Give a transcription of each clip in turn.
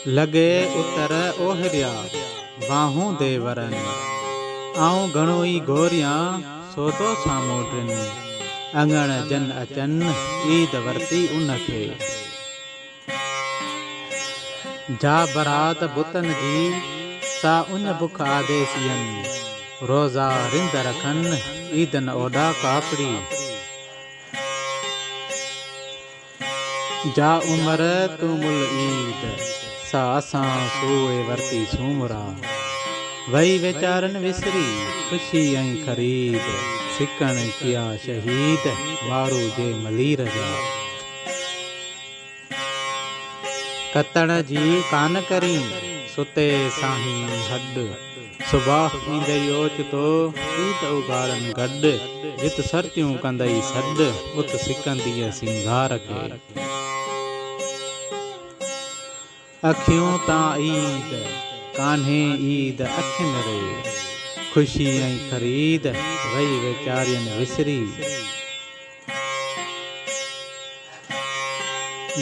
लगे उतर ओहरिया बाहूं दे वरन आऊं घणो ई घोरियां सोतो साम्हूं टिन अंगण जन अचन ईद वरती उनखे जा बरात बुतन जी सा उन बुख आदेसियन रोज़ा रिंद रखन ईदन ओडा काकड़ी जा उमर तुमुल ईद सा असां सूए वरती सूमरा वही वेचारन विसरी खुशी ऐं खरीद सिकण किया शहीद वारू जे मलीर जा कतण जी कान करी सुते साहीं हड सुबाह ईंदई ओचितो ईद उगाड़न गड जित सरतियूं कंदई सड उत सिकंदीअ सिंगार खे अखियूं तां ईद कान्हे ईद अखियुनि रे खुशी ऐं खरीद वही वेचारियन विसरी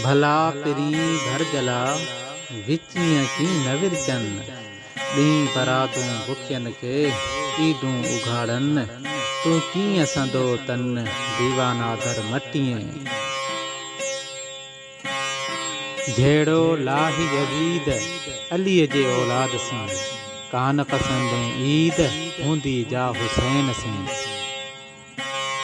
भला पिरी घर जला विचीअ की न विरचन ॾींहुं बरातूं बुखियन खे ईदूं उघाड़न तूं कीअं संदो तन दीवाना दर मटीअ झेड़ो लाही यजीद अलीअ जे औलाद सी कान पसंद ईद हूंदी जा हुसैन सी।